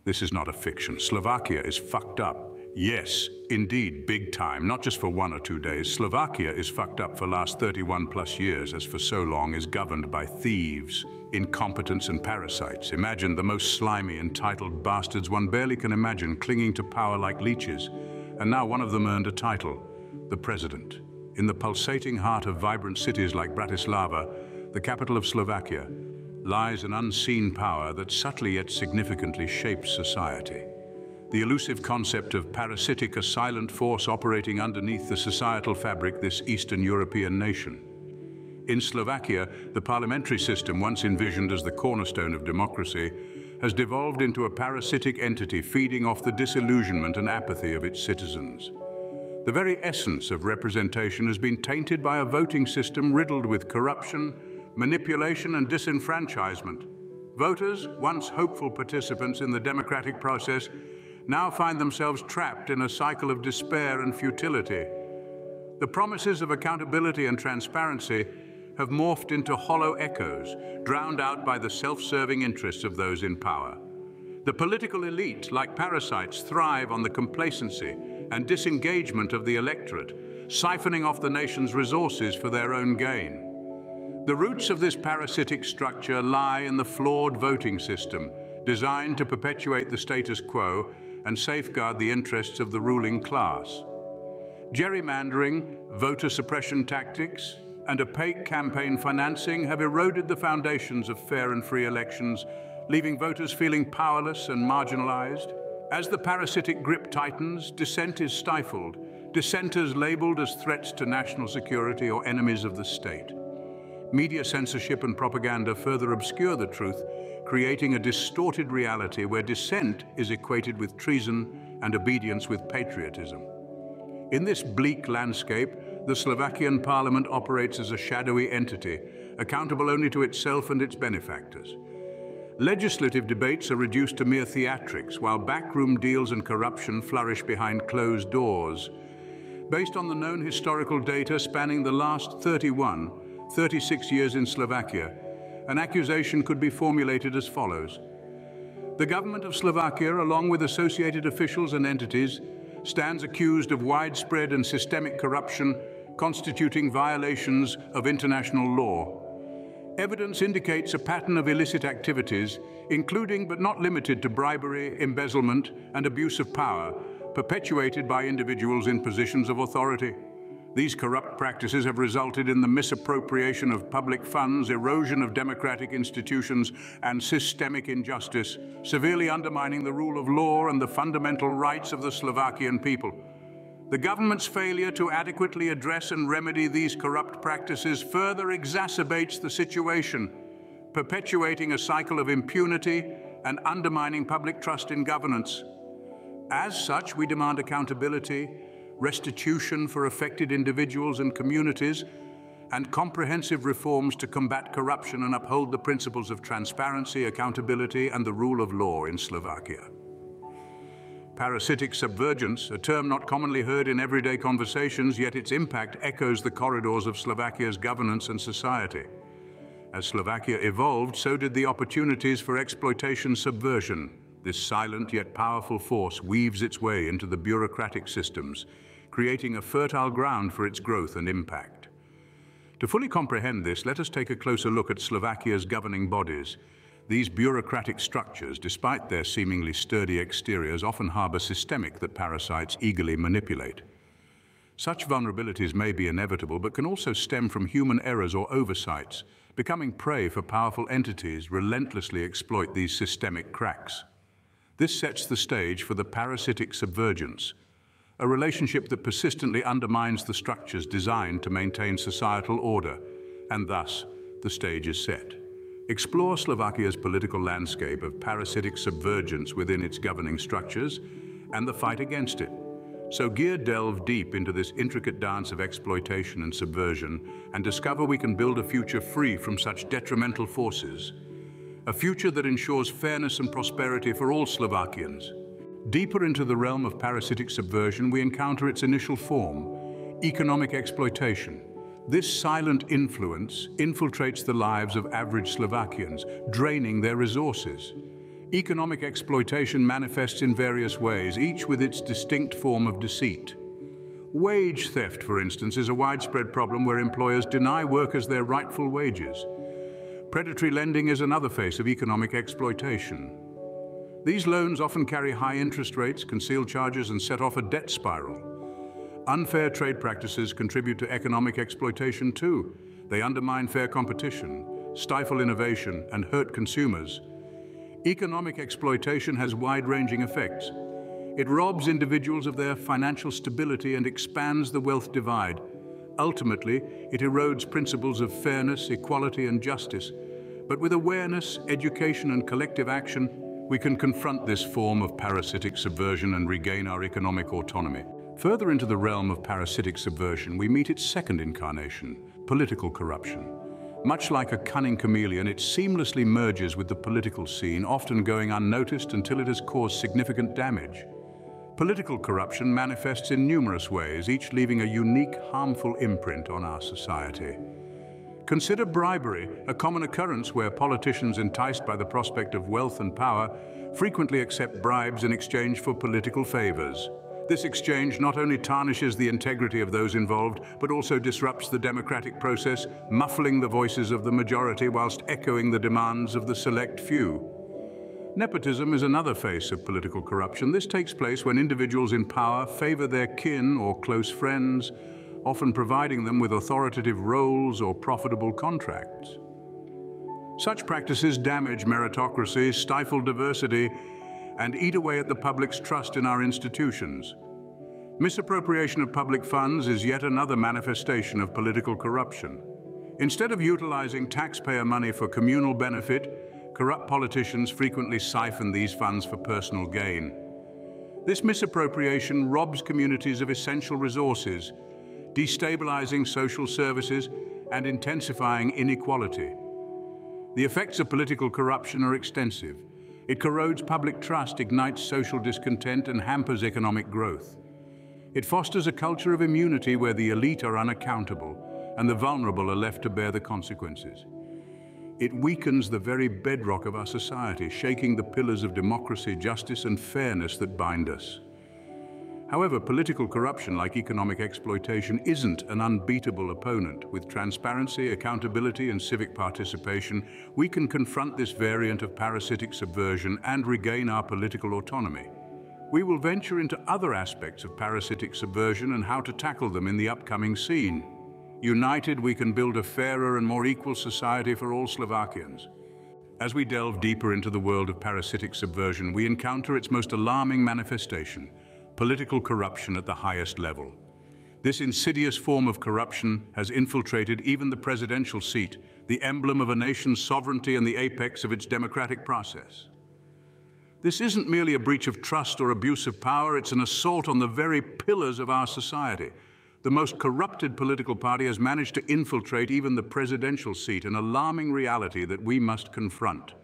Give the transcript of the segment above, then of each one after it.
This is not a fiction. Slovakia is fucked up. Yes, indeed, big time, not just for 1 or 2 days. Slovakia is fucked up for last 31 plus years, as for so long is governed by thieves, incompetents and parasites. Imagine the most slimy, entitled bastards one barely can imagine clinging to power like leeches. And now one of them earned a title, the president. In the pulsating heart of vibrant cities like Bratislava, the capital of Slovakia, lies an unseen power that subtly yet significantly shapes society. The elusive concept of parasitic, a silent force operating underneath the societal fabric this Eastern European nation. In Slovakia, the parliamentary system, once envisioned as the cornerstone of democracy, has devolved into a parasitic entity feeding off the disillusionment and apathy of its citizens. The very essence of representation has been tainted by a voting system riddled with corruption, manipulation and disenfranchisement. Voters, once hopeful participants in the democratic process, now find themselves trapped in a cycle of despair and futility. The promises of accountability and transparency have morphed into hollow echoes, drowned out by the self-serving interests of those in power. The political elite, like parasites, thrive on the complacency and disengagement of the electorate, siphoning off the nation's resources for their own gain. The roots of this parasitic structure lie in the flawed voting system, designed to perpetuate the status quo and safeguard the interests of the ruling class. Gerrymandering, voter suppression tactics, and opaque campaign financing have eroded the foundations of fair and free elections, leaving voters feeling powerless and marginalized. As the parasitic grip tightens, dissent is stifled, dissenters labeled as threats to national security or enemies of the state. Media censorship and propaganda further obscure the truth, creating a distorted reality where dissent is equated with treason and obedience with patriotism. In this bleak landscape, the Slovakian parliament operates as a shadowy entity, accountable only to itself and its benefactors. Legislative debates are reduced to mere theatrics, while backroom deals and corruption flourish behind closed doors. Based on the known historical data spanning the last 36 years in Slovakia, an accusation could be formulated as follows. The government of Slovakia, along with associated officials and entities, stands accused of widespread and systemic corruption, constituting violations of international law. Evidence indicates a pattern of illicit activities, including but not limited to bribery, embezzlement, and abuse of power, perpetuated by individuals in positions of authority. These corrupt practices have resulted in the misappropriation of public funds, erosion of democratic institutions, and systemic injustice, severely undermining the rule of law and the fundamental rights of the Slovakian people. The government's failure to adequately address and remedy these corrupt practices further exacerbates the situation, perpetuating a cycle of impunity and undermining public trust in governance. As such, we demand accountability, restitution for affected individuals and communities, and comprehensive reforms to combat corruption and uphold the principles of transparency, accountability, and the rule of law in Slovakia. Parasitic subvergence, a term not commonly heard in everyday conversations, yet its impact echoes the corridors of Slovakia's governance and society. As Slovakia evolved, so did the opportunities for exploitation subversion. This silent yet powerful force weaves its way into the bureaucratic systems, creating a fertile ground for its growth and impact. To fully comprehend this, let us take a closer look at Slovakia's governing bodies. These bureaucratic structures, despite their seemingly sturdy exteriors, often harbor systemic that parasites eagerly manipulate. Such vulnerabilities may be inevitable, but can also stem from human errors or oversights. Becoming prey for powerful entities relentlessly exploit these systemic cracks. This sets the stage for the parasitic subvergence, a relationship that persistently undermines the structures designed to maintain societal order, and thus, the stage is set. Explore Slovakia's political landscape of parasitic subvergence within its governing structures and the fight against it. So delve deep into this intricate dance of exploitation and subversion and discover we can build a future free from such detrimental forces. A future that ensures fairness and prosperity for all Slovakians. Deeper into the realm of parasitic subversion, we encounter its initial form, economic exploitation. This silent influence infiltrates the lives of average Slovakians, draining their resources. Economic exploitation manifests in various ways, each with its distinct form of deceit. Wage theft, for instance, is a widespread problem where employers deny workers their rightful wages. Predatory lending is another face of economic exploitation. These loans often carry high interest rates, conceal charges, and set off a debt spiral. Unfair trade practices contribute to economic exploitation too. They undermine fair competition, stifle innovation, and hurt consumers. Economic exploitation has wide-ranging effects. It robs individuals of their financial stability and expands the wealth divide. Ultimately, it erodes principles of fairness, equality, and justice. But with awareness, education, and collective action, we can confront this form of parasitic subversion and regain our economic autonomy. Further into the realm of parasitic subversion, we meet its second incarnation, political corruption. Much like a cunning chameleon, it seamlessly merges with the political scene, often going unnoticed until it has caused significant damage. Political corruption manifests in numerous ways, each leaving a unique, harmful imprint on our society. Consider bribery, a common occurrence where politicians, enticed by the prospect of wealth and power, frequently accept bribes in exchange for political favors. This exchange not only tarnishes the integrity of those involved, but also disrupts the democratic process, muffling the voices of the majority whilst echoing the demands of the select few. Nepotism is another face of political corruption. This takes place when individuals in power favor their kin or close friends, often providing them with authoritative roles or profitable contracts. Such practices damage meritocracy, stifle diversity, and eat away at the public's trust in our institutions. Misappropriation of public funds is yet another manifestation of political corruption. Instead of utilizing taxpayer money for communal benefit, corrupt politicians frequently siphon these funds for personal gain. This misappropriation robs communities of essential resources, destabilizing social services and intensifying inequality. The effects of political corruption are extensive. It corrodes public trust, ignites social discontent, and hampers economic growth. It fosters a culture of immunity where the elite are unaccountable and the vulnerable are left to bear the consequences. It weakens the very bedrock of our society, shaking the pillars of democracy, justice, and fairness that bind us. However, political corruption, like economic exploitation, isn't an unbeatable opponent. With transparency, accountability, and civic participation, we can confront this variant of parasitic subversion and regain our political autonomy. We will venture into other aspects of parasitic subversion and how to tackle them in the upcoming scene. United, we can build a fairer and more equal society for all Slovakians. As we delve deeper into the world of parasitic subversion, we encounter its most alarming manifestation: political corruption at the highest level. This insidious form of corruption has infiltrated even the presidential seat, the emblem of a nation's sovereignty and the apex of its democratic process. This isn't merely a breach of trust or abuse of power, it's an assault on the very pillars of our society. The most corrupted political party has managed to infiltrate even the presidential seat, an alarming reality that we must confront.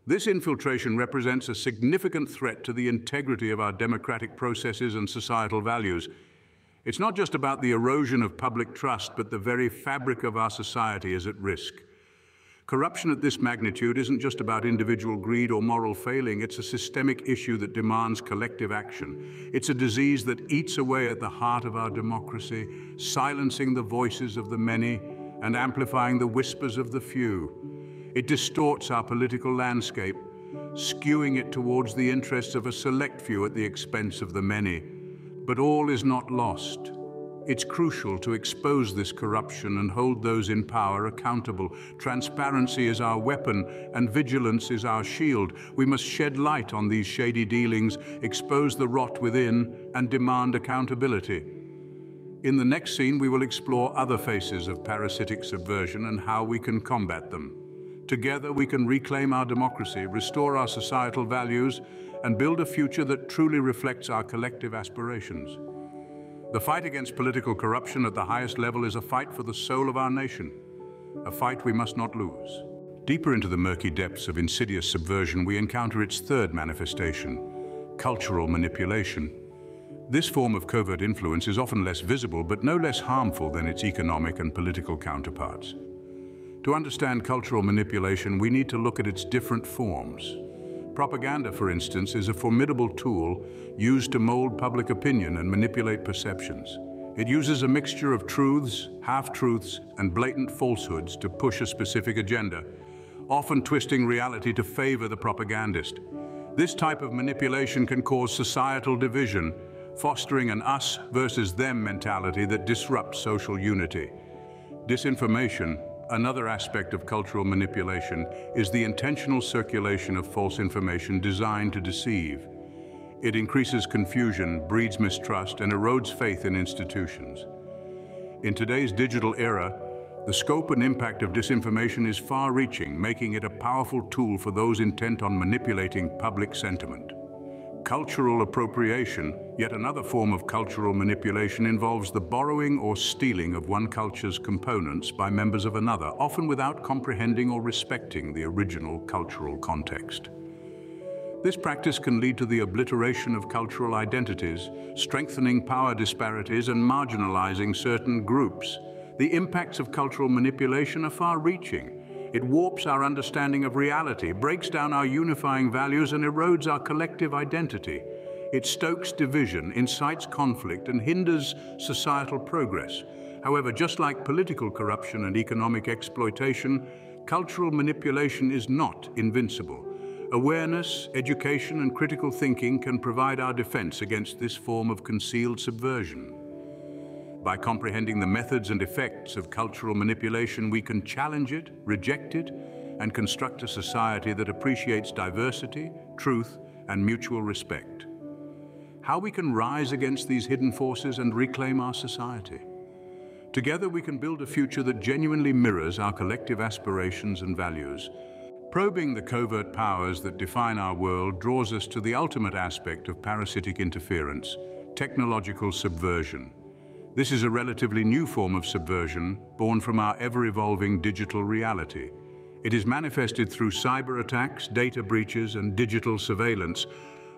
This infiltration represents a significant threat to the integrity of our democratic processes and societal values. It's not just about the erosion of public trust, but the very fabric of our society is at risk. Corruption at this magnitude isn't just about individual greed or moral failing, it's a systemic issue that demands collective action. It's a disease that eats away at the heart of our democracy, silencing the voices of the many and amplifying the whispers of the few. It distorts our political landscape, skewing it towards the interests of a select few at the expense of the many. But all is not lost. It's crucial to expose this corruption and hold those in power accountable. Transparency is our weapon, and vigilance is our shield. We must shed light on these shady dealings, expose the rot within, and demand accountability. In the next scene, we will explore other faces of parasitic subversion and how we can combat them. Together, we can reclaim our democracy, restore our societal values, and build a future that truly reflects our collective aspirations. The fight against political corruption at the highest level is a fight for the soul of our nation, a fight we must not lose. Deeper into the murky depths of insidious subversion, we encounter its third manifestation: cultural manipulation. This form of covert influence is often less visible, but no less harmful than its economic and political counterparts. To understand cultural manipulation, we need to look at its different forms. Propaganda, for instance, is a formidable tool used to mold public opinion and manipulate perceptions. It uses a mixture of truths, half-truths, and blatant falsehoods to push a specific agenda, often twisting reality to favor the propagandist. This type of manipulation can cause societal division, fostering an us versus them mentality that disrupts social unity. Disinformation, another aspect of cultural manipulation, is the intentional circulation of false information designed to deceive. It increases confusion, breeds mistrust, and erodes faith in institutions. In today's digital era, the scope and impact of disinformation is far-reaching, making it a powerful tool for those intent on manipulating public sentiment. Cultural appropriation, yet another form of cultural manipulation, involves the borrowing or stealing of one culture's components by members of another, often without comprehending or respecting the original cultural context. This practice can lead to the obliteration of cultural identities, strengthening power disparities, and marginalizing certain groups. The impacts of cultural manipulation are far-reaching. It warps our understanding of reality, breaks down our unifying values, and erodes our collective identity. It stokes division, incites conflict, and hinders societal progress. However, just like political corruption and economic exploitation, cultural manipulation is not invincible. Awareness, education, and critical thinking can provide our defense against this form of concealed subversion. By comprehending the methods and effects of cultural manipulation, we can challenge it, reject it, and construct a society that appreciates diversity, truth, and mutual respect. How we can rise against these hidden forces and reclaim our society. Together we can build a future that genuinely mirrors our collective aspirations and values. Probing the covert powers that define our world draws us to the ultimate aspect of parasitic interference, technological subversion. This is a relatively new form of subversion, born from our ever-evolving digital reality. It is manifested through cyber attacks, data breaches, and digital surveillance,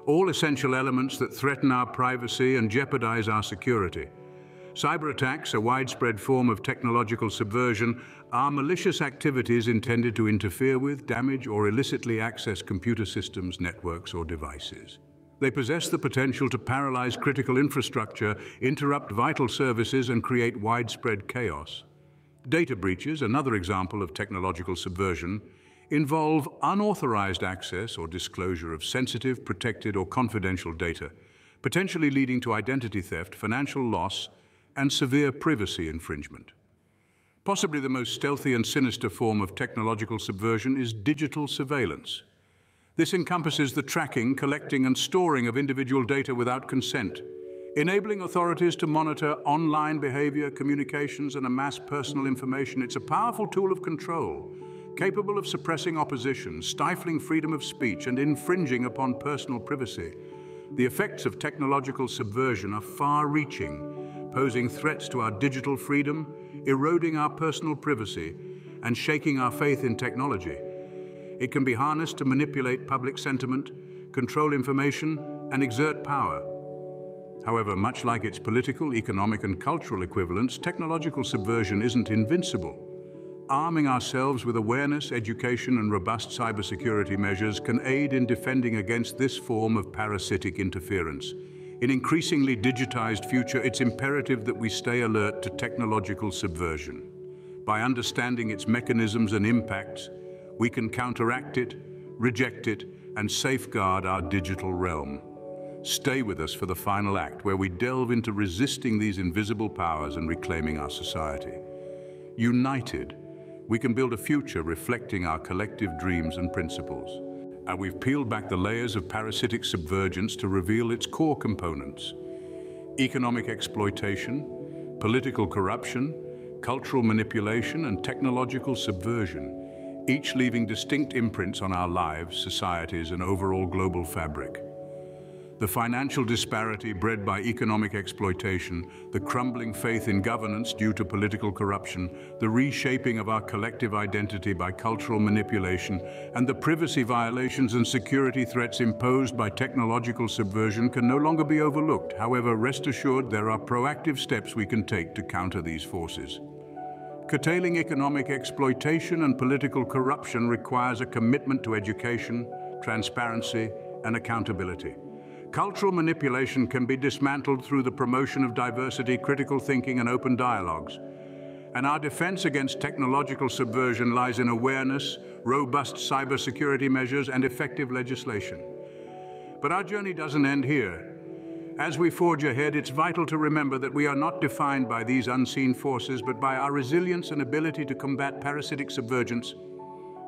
all essential elements that threaten our privacy and jeopardize our security. Cyber attacks, a widespread form of technological subversion, are malicious activities intended to interfere with, damage, or illicitly access computer systems, networks, or devices. They possess the potential to paralyze critical infrastructure, interrupt vital services, and create widespread chaos. Data breaches, another example of technological subversion, involve unauthorized access or disclosure of sensitive, protected, or confidential data, potentially leading to identity theft, financial loss, and severe privacy infringement. Possibly the most stealthy and sinister form of technological subversion is digital surveillance. This encompasses the tracking, collecting, and storing of individual data without consent, enabling authorities to monitor online behavior, communications, and amass personal information. It's a powerful tool of control, capable of suppressing opposition, stifling freedom of speech, and infringing upon personal privacy. The effects of technological subversion are far-reaching, posing threats to our digital freedom, eroding our personal privacy, and shaking our faith in technology. It can be harnessed to manipulate public sentiment, control information, and exert power. However, much like its political, economic, and cultural equivalents, technological subversion isn't invincible. Arming ourselves with awareness, education, and robust cybersecurity measures can aid in defending against this form of parasitic interference. In an increasingly digitized future, it's imperative that we stay alert to technological subversion. By understanding its mechanisms and impacts, we can counteract it, reject it, and safeguard our digital realm. Stay with us for the final act, where we delve into resisting these invisible powers and reclaiming our society. United, we can build a future reflecting our collective dreams and principles. And we've peeled back the layers of parasitic subvergence to reveal its core components: economic exploitation, political corruption, cultural manipulation, and technological subversion, each leaving distinct imprints on our lives, societies, and overall global fabric. The financial disparity bred by economic exploitation, the crumbling faith in governance due to political corruption, the reshaping of our collective identity by cultural manipulation, and the privacy violations and security threats imposed by technological subversion can no longer be overlooked. However, rest assured, there are proactive steps we can take to counter these forces. Curtailing economic exploitation and political corruption requires a commitment to education, transparency, and accountability. Cultural manipulation can be dismantled through the promotion of diversity, critical thinking, and open dialogues. And our defense against technological subversion lies in awareness, robust cybersecurity measures, and effective legislation. But our journey doesn't end here. As we forge ahead, it's vital to remember that we are not defined by these unseen forces, but by our resilience and ability to combat parasitic subvergence.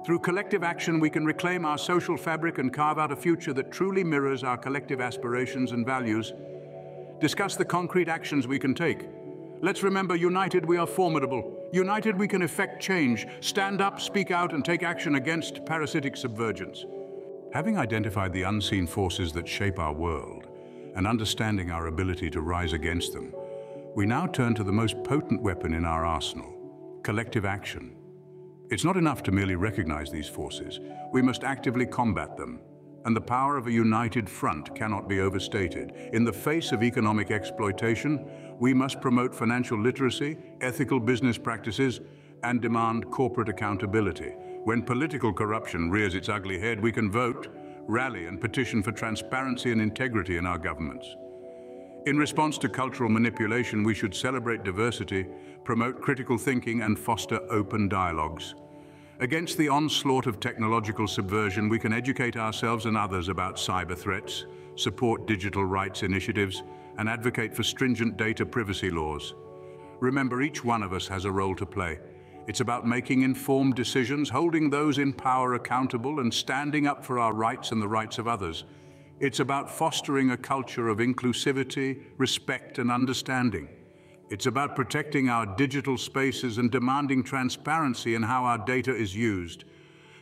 Through collective action, we can reclaim our social fabric and carve out a future that truly mirrors our collective aspirations and values. Discuss the concrete actions we can take. Let's remember, united we are formidable. United we can effect change. Stand up, speak out, and take action against parasitic subvergence. Having identified the unseen forces that shape our world, and understanding our ability to rise against them, we now turn to the most potent weapon in our arsenal: collective action. It's not enough to merely recognize these forces. We must actively combat them. And the power of a united front cannot be overstated. In the face of economic exploitation, we must promote financial literacy, ethical business practices, and demand corporate accountability. When political corruption rears its ugly head, we can vote, rally, and petition for transparency and integrity in our governments. In response to cultural manipulation, we should celebrate diversity, promote critical thinking, and foster open dialogues. Against the onslaught of technological subversion, we can educate ourselves and others about cyber threats, support digital rights initiatives, and advocate for stringent data privacy laws. Remember, each one of us has a role to play. It's about making informed decisions, holding those in power accountable, and standing up for our rights and the rights of others. It's about fostering a culture of inclusivity, respect, and understanding. It's about protecting our digital spaces and demanding transparency in how our data is used.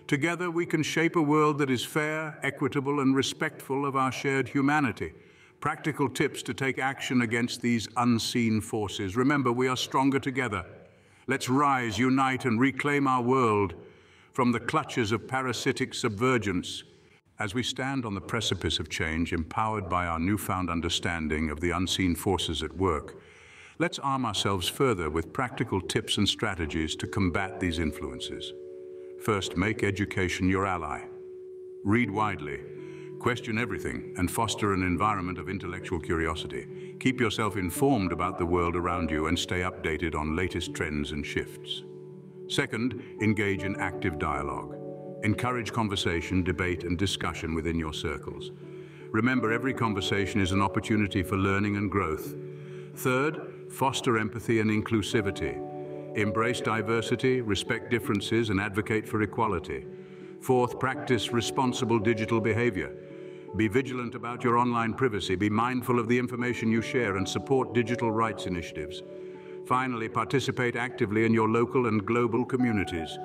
Together, we can shape a world that is fair, equitable, and respectful of our shared humanity. Practical tips to take action against these unseen forces. Remember, we are stronger together. Let's rise, unite, and reclaim our world from the clutches of parasitic subvergence. As we stand on the precipice of change, empowered by our newfound understanding of the unseen forces at work, let's arm ourselves further with practical tips and strategies to combat these influences. First, make education your ally. Read widely, question everything, and foster an environment of intellectual curiosity. Keep yourself informed about the world around you and stay updated on latest trends and shifts. Second, engage in active dialogue. Encourage conversation, debate, and discussion within your circles. Remember, every conversation is an opportunity for learning and growth. Third, foster empathy and inclusivity. Embrace diversity, respect differences, and advocate for equality. Fourth, practice responsible digital behavior. Be vigilant about your online privacy, be mindful of the information you share, and support digital rights initiatives. Finally, participate actively in your local and global communities.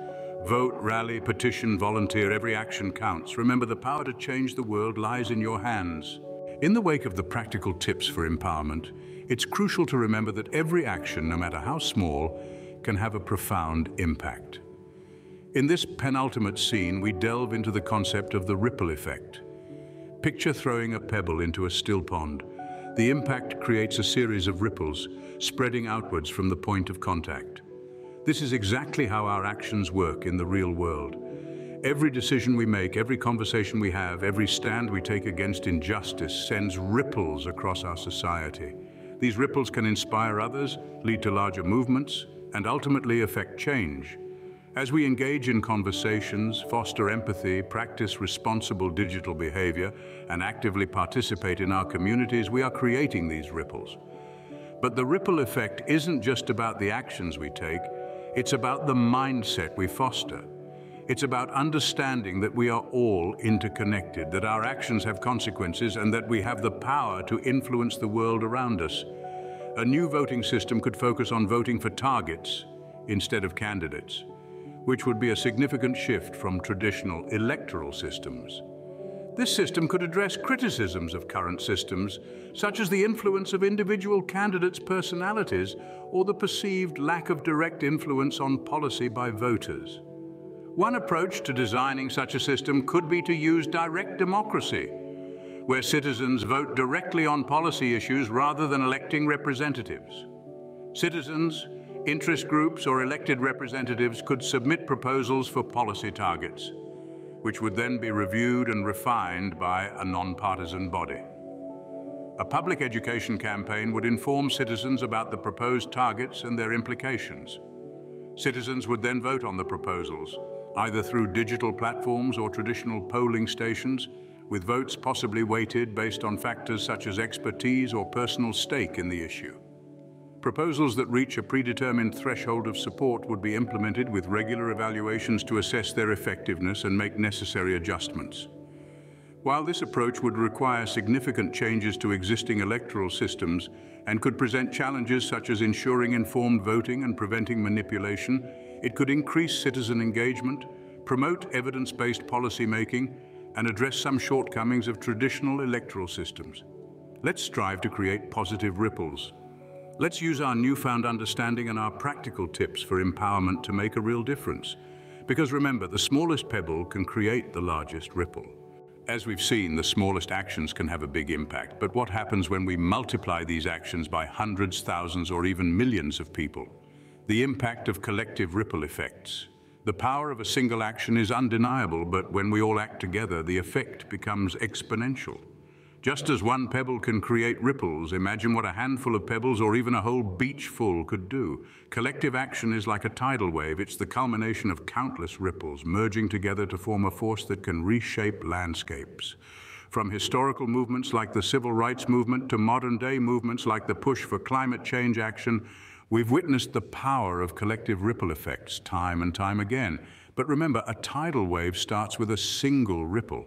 Vote, rally, petition, volunteer. Every action counts. Remember, the power to change the world lies in your hands. In the wake of the practical tips for empowerment, it's crucial to remember that every action, no matter how small, can have a profound impact. In this penultimate scene, we delve into the concept of the ripple effect. Picture throwing a pebble into a still pond. The impact creates a series of ripples, spreading outwards from the point of contact. This is exactly how our actions work in the real world. Every decision we make, every conversation we have, every stand we take against injustice sends ripples across our society. These ripples can inspire others, lead to larger movements, and ultimately affect change. As we engage in conversations, foster empathy, practice responsible digital behavior, and actively participate in our communities, we are creating these ripples. But the ripple effect isn't just about the actions we take, it's about the mindset we foster. It's about understanding that we are all interconnected, that our actions have consequences, and that we have the power to influence the world around us. A new voting system could focus on voting for targets instead of candidates, which would be a significant shift from traditional electoral systems. This system could address criticisms of current systems, such as the influence of individual candidates' personalities or the perceived lack of direct influence on policy by voters. One approach to designing such a system could be to use direct democracy, where citizens vote directly on policy issues rather than electing representatives. Citizens, interest groups, or elected representatives could submit proposals for policy targets. which would then be reviewed and refined by a non-partisan body. A public education campaign would inform citizens about the proposed targets and their implications. Citizens would then vote on the proposals, either through digital platforms or traditional polling stations, with votes possibly weighted based on factors such as expertise or personal stake in the issue. Proposals that reach a predetermined threshold of support would be implemented with regular evaluations to assess their effectiveness and make necessary adjustments. While this approach would require significant changes to existing electoral systems and could present challenges such as ensuring informed voting and preventing manipulation, it could increase citizen engagement, promote evidence-based policy-making, and address some shortcomings of traditional electoral systems. Let's strive to create positive ripples. Let's use our newfound understanding and our practical tips for empowerment to make a real difference. Because remember, the smallest pebble can create the largest ripple. As we've seen, the smallest actions can have a big impact, but what happens when we multiply these actions by hundreds, thousands, or even millions of people? The impact of collective ripple effects. The power of a single action is undeniable, but when we all act together, the effect becomes exponential. Just as one pebble can create ripples, imagine what a handful of pebbles or even a whole beach full could do. Collective action is like a tidal wave. It's the culmination of countless ripples merging together to form a force that can reshape landscapes. From historical movements like the civil rights movement to modern-day movements like the push for climate change action, we've witnessed the power of collective ripple effects time and time again. But remember, a tidal wave starts with a single ripple.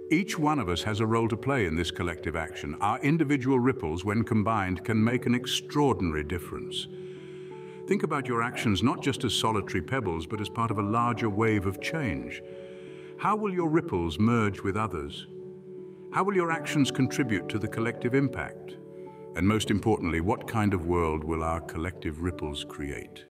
Each one of us has a role to play in this collective action. Our individual ripples, when combined, can make an extraordinary difference. Think about your actions not just as solitary pebbles, but as part of a larger wave of change. How will your ripples merge with others? How will your actions contribute to the collective impact? And most importantly, what kind of world will our collective ripples create?